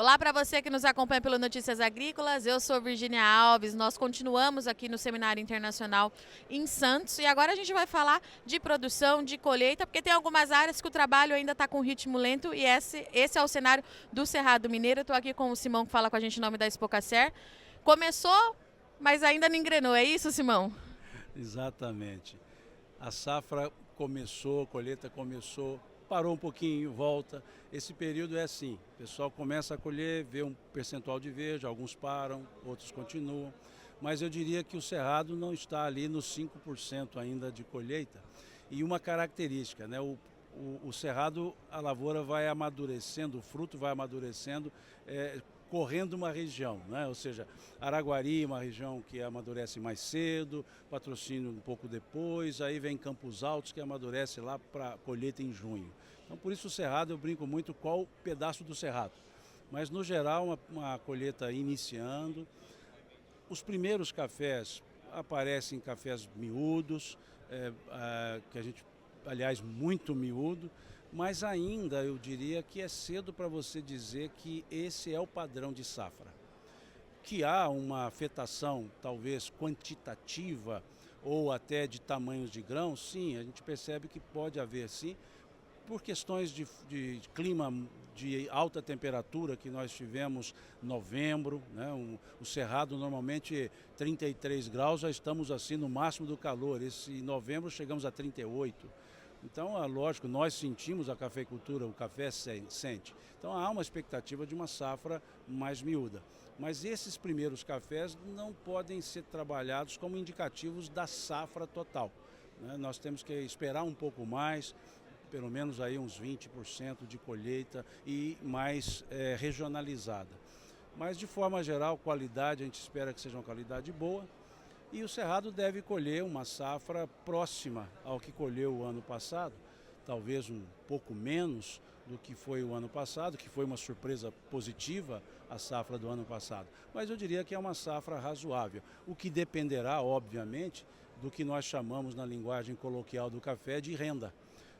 Olá para você que nos acompanha pelo Notícias Agrícolas, eu sou Virgínia Alves, nós continuamos aqui no Seminário Internacional em Santos e agora a gente vai falar de produção, de colheita, porque tem algumas áreas que o trabalho ainda está com ritmo lento e esse é o cenário do Cerrado Mineiro. Eu estou aqui com o Simão que fala com a gente em nome da Expocacer. Começou, mas ainda não engrenou, é isso, Simão? Exatamente. A safra começou, a colheita começou, parou um pouquinho, volta. Esse período é assim, o pessoal começa a colher, vê um percentual de verde, alguns param, outros continuam. Mas eu diria que o Cerrado não está ali nos 5% ainda de colheita. E uma característica, né? O Cerrado, a lavoura vai amadurecendo, o fruto vai amadurecendo, correndo uma região, né? Ou seja, Araguari, uma região que amadurece mais cedo, Patrocínio um pouco depois, aí vem Campos Altos que amadurece lá para colheita em junho. Então por isso o Cerrado eu brinco muito qual pedaço do Cerrado. Mas no geral uma colheita iniciando. Os primeiros cafés aparecem cafés miúdos, que a gente, aliás, muito miúdo, mas ainda eu diria que é cedo para você dizer que esse é o padrão de safra. Que há uma afetação, talvez quantitativa ou até de tamanhos de grãos, sim, a gente percebe que pode haver sim, por questões de clima de alta temperatura que nós tivemos em novembro, né? O Cerrado normalmente 33 graus, já estamos assim no máximo do calor. Em novembro chegamos a 38. Então, é lógico, nós sentimos a cafeicultura, o café sente. Então há uma expectativa de uma safra mais miúda. Mas esses primeiros cafés não podem ser trabalhados como indicativos da safra total, né? Nós temos que esperar um pouco mais, pelo menos aí uns 20% de colheita e mais regionalizada. Mas de forma geral, qualidade, a gente espera que seja uma qualidade boa. E o Cerrado deve colher uma safra próxima ao que colheu o ano passado, talvez um pouco menos do que foi o ano passado, que foi uma surpresa positiva a safra do ano passado. Mas eu diria que é uma safra razoável, o que dependerá, obviamente, do que nós chamamos na linguagem coloquial do café de renda,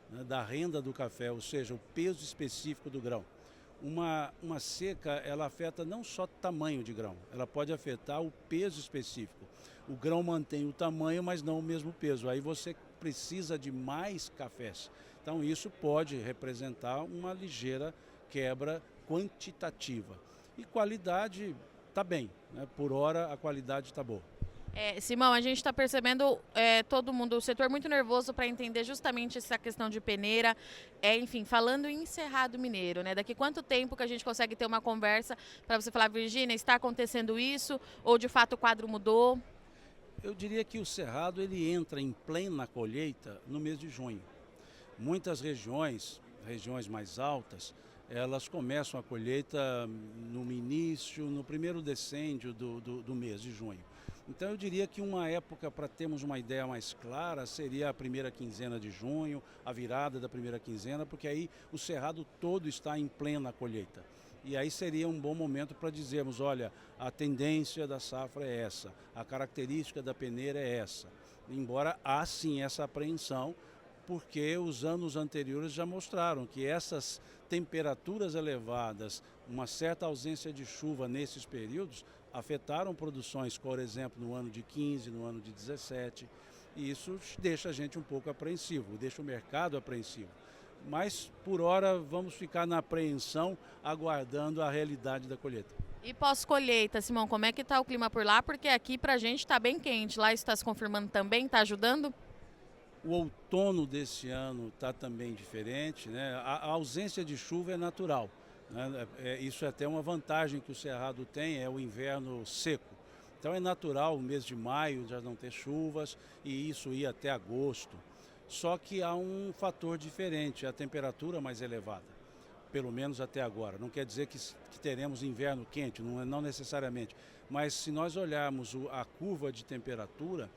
né, da renda do café, ou seja, o peso específico do grão. Uma seca, ela afeta não só tamanho de grão, ela pode afetar o peso específico. O grão mantém o tamanho, mas não o mesmo peso. Aí você precisa de mais cafés. Então isso pode representar uma ligeira quebra quantitativa. E qualidade está bem, né? Por hora a qualidade está boa. Simão, a gente está percebendo todo mundo, o setor muito nervoso para entender justamente essa questão de peneira. Enfim, falando em Cerrado Mineiro, né? Daqui quanto tempo que a gente consegue ter uma conversa para você falar, Virgínia, está acontecendo isso? Ou de fato o quadro mudou? Eu diria que o Cerrado ele entra em plena colheita no mês de junho. Muitas regiões mais altas, elas começam a colheita no início, no primeiro decêndio do mês de junho. Então eu diria que uma época para termos uma ideia mais clara seria a primeira quinzena de junho, a virada da primeira quinzena, porque aí o Cerrado todo está em plena colheita. E aí seria um bom momento para dizermos, olha, a tendência da safra é essa, a característica da peneira é essa. Embora há sim essa apreensão, porque os anos anteriores já mostraram que essas temperaturas elevadas, uma certa ausência de chuva nesses períodos, afetaram produções, por exemplo, no ano de 15, no ano de 17, e isso deixa a gente um pouco apreensivo, deixa o mercado apreensivo. Mas, por hora, vamos ficar na apreensão, aguardando a realidade da colheita. E pós-colheita, Simão, como é que está o clima por lá? Porque aqui para a gente está bem quente. Lá isso está se confirmando também? Está ajudando? O outono desse ano está também diferente, né? A ausência de chuva é natural, né? Isso é até uma vantagem que o Cerrado tem, é o inverno seco. Então é natural o mês de maio já não ter chuvas e isso ir até agosto. Só que há um fator diferente, a temperatura mais elevada, pelo menos até agora. Não quer dizer que teremos inverno quente, não necessariamente. Mas se nós olharmos a curva de temperatura,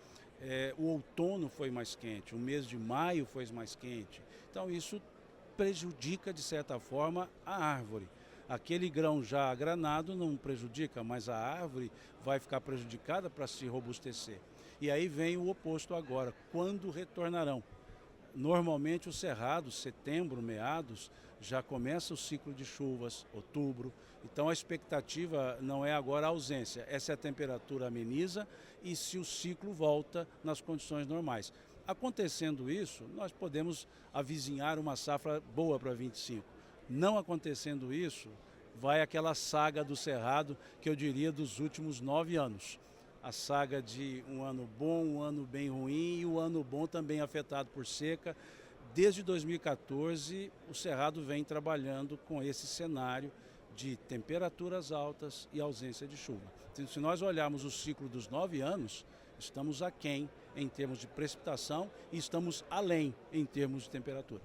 o outono foi mais quente, o mês de maio foi mais quente. Então isso prejudica de certa forma a árvore. Aquele grão já agranado não prejudica, mas a árvore vai ficar prejudicada para se robustecer. E aí vem o oposto agora, quando retornarão? Normalmente o Cerrado, setembro, meados, já começa o ciclo de chuvas, outubro, então a expectativa não é agora a ausência, é se a temperatura ameniza e se o ciclo volta nas condições normais. Acontecendo isso, nós podemos avizinhar uma safra boa para 25. Não acontecendo isso, vai aquela saga do Cerrado, que eu diria dos últimos 9 anos. A saga de um ano bom, um ano bem ruim e o ano bom também afetado por seca. Desde 2014, o Cerrado vem trabalhando com esse cenário de temperaturas altas e ausência de chuva. Então, se nós olharmos o ciclo dos 9 anos, estamos aquém em termos de precipitação e estamos além em termos de temperatura.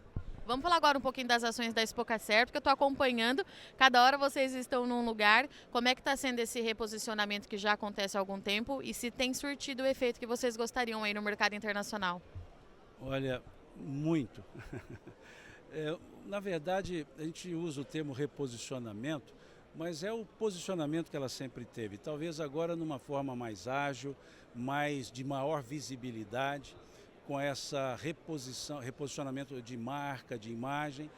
Vamos falar agora um pouquinho das ações da Expocacer, porque eu estou acompanhando, cada hora vocês estão num lugar. Como é que está sendo esse reposicionamento que já acontece há algum tempo e se tem surtido o efeito que vocês gostariam aí no mercado internacional? Olha, muito. Na verdade, a gente usa o termo reposicionamento, mas é o posicionamento que ela sempre teve. Talvez agora numa forma mais ágil, de maior visibilidade, com essa reposicionamento de marca, de imagem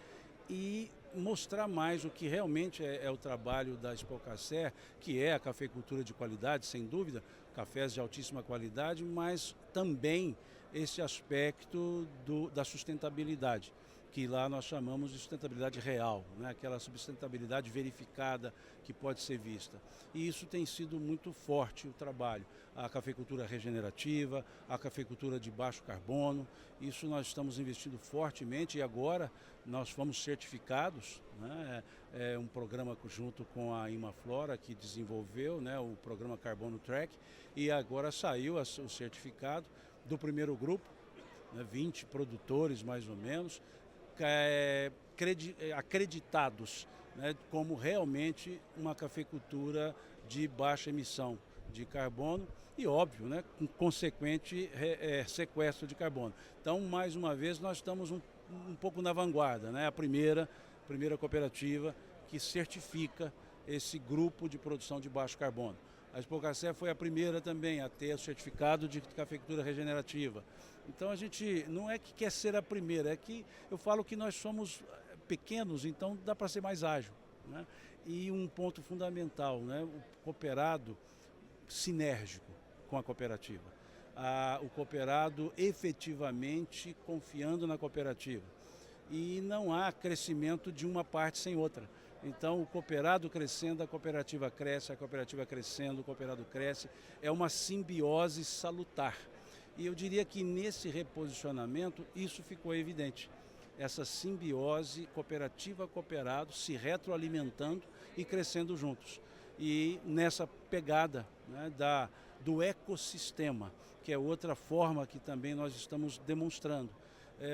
e mostrar mais o que realmente é o trabalho da Expocacer, que é a cafeicultura de qualidade, sem dúvida, cafés de altíssima qualidade, mas também esse aspecto da sustentabilidade, que lá nós chamamos de sustentabilidade real, né? Aquela sustentabilidade verificada que pode ser vista. E isso tem sido muito forte o trabalho. A cafeicultura regenerativa, a cafeicultura de baixo carbono, isso nós estamos investindo fortemente e agora nós fomos certificados, né? É um programa junto com a Imaflora que desenvolveu, né, o programa Carbono Track, e agora saiu o certificado do primeiro grupo, né, 20 produtores mais ou menos, acreditados, né, como realmente uma cafeicultura de baixa emissão de carbono e, óbvio, né, com consequente sequestro de carbono. Então, mais uma vez, nós estamos um pouco na vanguarda, né, a primeira cooperativa que certifica esse grupo de produção de baixo carbono. A Expocacer foi a primeira também a ter o certificado de cafeicultura regenerativa. Então a gente não é que quer ser a primeira, é que eu falo que nós somos pequenos, então dá para ser mais ágil, né? E um ponto fundamental, né? O cooperado sinérgico com a cooperativa. O cooperado efetivamente confiando na cooperativa. E não há crescimento de uma parte sem outra. Então, o cooperado crescendo, a cooperativa cresce, a cooperativa crescendo, o cooperado cresce. É uma simbiose salutar. E eu diria que nesse reposicionamento isso ficou evidente. Essa simbiose cooperativa-cooperado se retroalimentando e crescendo juntos. E nessa pegada, né, do ecossistema, que é outra forma que também nós estamos demonstrando.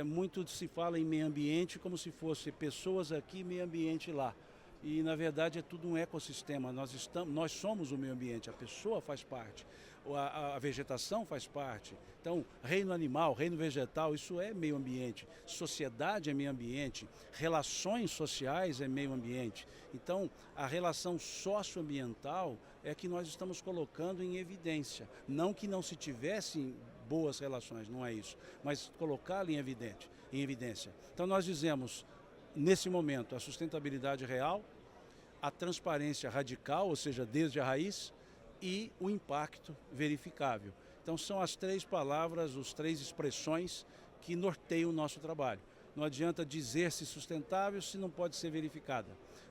Muito se fala em meio ambiente como se fosse pessoas aqui e meio ambiente lá. E, na verdade, é tudo um ecossistema. Nós somos o meio ambiente, a pessoa faz parte, a vegetação faz parte. Então, reino animal, reino vegetal, isso é meio ambiente. Sociedade é meio ambiente, relações sociais é meio ambiente. Então, a relação socioambiental é que nós estamos colocando em evidência. Não que não se tivessem boas relações, não é isso, mas colocá-la em evidência. Então, nós dizemos, nesse momento, a sustentabilidade real, a transparência radical, ou seja, desde a raiz, e o impacto verificável. Então são as 3 palavras, as 3 expressões que norteiam o nosso trabalho. Não adianta dizer-se sustentável se não pode ser verificada.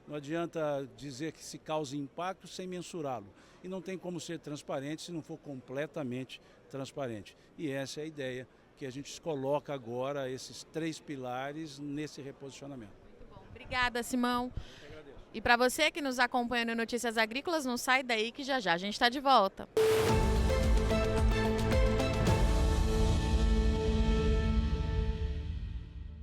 Não adianta dizer que se causa impacto sem mensurá-lo. E não tem como ser transparente se não for completamente transparente. E essa é a ideia que a gente coloca agora, esses 3 pilares nesse reposicionamento. Muito bom. Obrigada, Simão. E para você que nos acompanha no Notícias Agrícolas, não sai daí que já já a gente está de volta.